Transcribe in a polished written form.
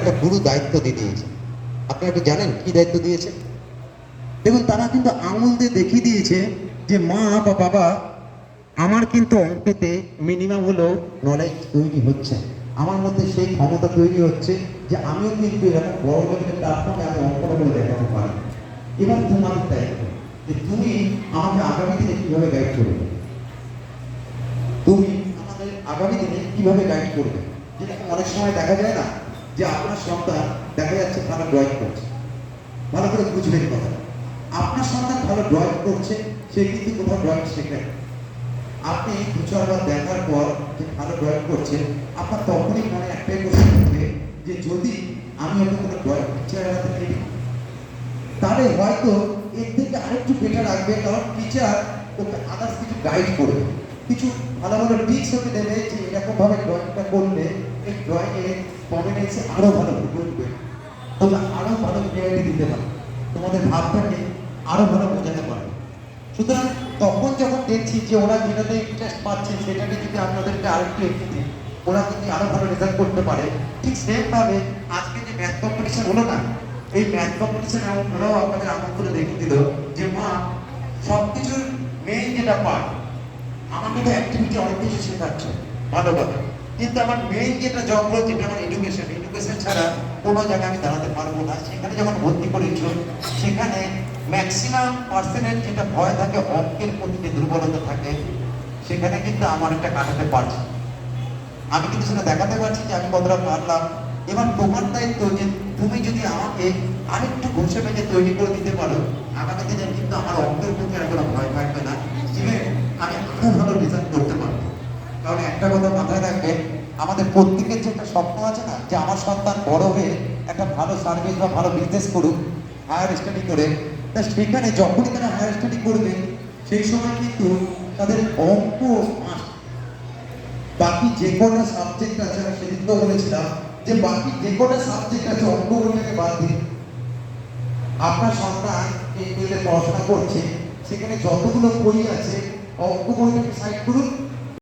একটা গুরু দায়িত্ব দিয়ে দিয়েছে। আপনারা একটু জানেন কি দায়িত্ব দিয়েছে? দেখুন, তারা কিন্তু আঙুল দিয়ে দেখিয়ে দিয়েছে যে মা বা বাবা, আমার কিন্তু অঙ্কেতে মিনিমাম হলো নলেজ তৈরি হচ্ছে, আমার মধ্যে সেই ক্ষমতা তৈরি হচ্ছে যে আমিও কিন্তু এরকম বড় লেভেলের প্ল্যাটফর্মে আমি অঙ্কটা করে দেখাতে পারি। এবার তোমাদের দায়িত্ব যে তুমি আমাকে আগামী দিনে কিভাবে গাইড করবে, তুমি আমাদের আগামী দিনে কিভাবে গাইড করবে। যেরকম অনেক সময় দেখা যায় না যে আপনার সন্তান দেখা যাচ্ছে ভালো ড্রয়িং করছে, ভালো করে বুঝবেন কথা, আপনার সন্তান ভালো ড্রয়িং করছে, সে কিন্তু কোথাও ড্রয়িং শেখে না। আপনি দু চারবার দেখার পর যে ভালো ড্রয়িং করছে, আপনার তখনই মনে একটাই প্রশ্ন উঠবে যে যদি আমি ওকে কোনো ড্রয়িং টিচারের হাতে দিই, তাহলে হয়তো এর থেকে আরেকটু বেটার রাখবে, কারণ টিচার ওকে আদার্স কিছু গাইড করবে, কিছু ভালো ভালো টিপস ওকে দেবে যে এরকমভাবে ড্রয়িংটা করলে এই ড্রয়িংয়ের কম্বিনেন্সে আরও ভালো ফুটে উঠবে, তোমরা আরও ভালো ক্লিয়ারিটি দিতে পারো, তোমাদের ভাবটাকে আরও ভালো বোঝাতে পারবে। সুতরাং তখন যখন দেখছি যে ওরা যেটাতে ইন্টারেস্ট পাচ্ছে সেটাকে যদি আপনাদেরকে আরেকটু এগিয়ে দিই, ওরা যদি আরো ভালো রেজাল্ট করতে পারে। ঠিক সেম ভাবে আজকে যে ম্যাথ কম্পিটিশন হলো না, এই ম্যাথ কম্পিটিশনে ওরাও আপনাদের আমল করে দেখিয়ে দিল যে মা, সবকিছুর মেইন যেটা পার্ট, আমাকে তো অ্যাক্টিভিটি অনেক কিছু শেখাচ্ছে ভালো কথা, কিন্তু আমার মেইন যেটা জব রয়েছে যেটা আমার এডুকেশন, এডুকেশন ছাড়া কোনো জায়গায় আমি দাঁড়াতে পারবো না। সেখানে যখন ভর্তি করেছো, সেখানে ম্যাক্সিমাম পার্সেন্টের যেটা ভয় থাকে, অঙ্কের প্রতি যে দুর্বলতা থাকে, সেখানে কিন্তু আমার একটা কাটাতে পারছি, আমি কিন্তু সেটা দেখাতে পারছি যে আমি কতটা পারলাম। এবার তোমার দায়িত্ব যে তুমি যদি আমাকে আরেকটু ঘষে মেজে তৈরি করে দিতে পারো, আগামী দিনে কিন্তু আমার অঙ্কের প্রতি আর কোনো ভয় থাকবে না, আমি আরো ভালো রেজাল্ট করতে পারবো। কারণ একটা কথা মাথায় রাখবেন, আমাদের প্রত্যেকের যে একটা স্বপ্ন আছে না, যে আমার সন্তান বড় হয়ে একটা ভালো সার্ভিস বা ভালো বিজনেস করুক হায়ার স্টাডি করে, তা সেখানে যখনই তারা হায়ার স্টাডি করবে সেই সময় কিন্তু তাদের অঙ্ক must। বাকি যে কটা সাবজেক্ট আছে, আমি সেদিন তো বলেছিলাম যে বাকি যে কটা সাবজেক্ট আছে অঙ্কগুলোকে বাদ দিন। আপনার সন্তান এই পড়াশোনা করছে, সেখানে যতগুলো বই আছে অঙ্ক বইটাকে সাইড করুন,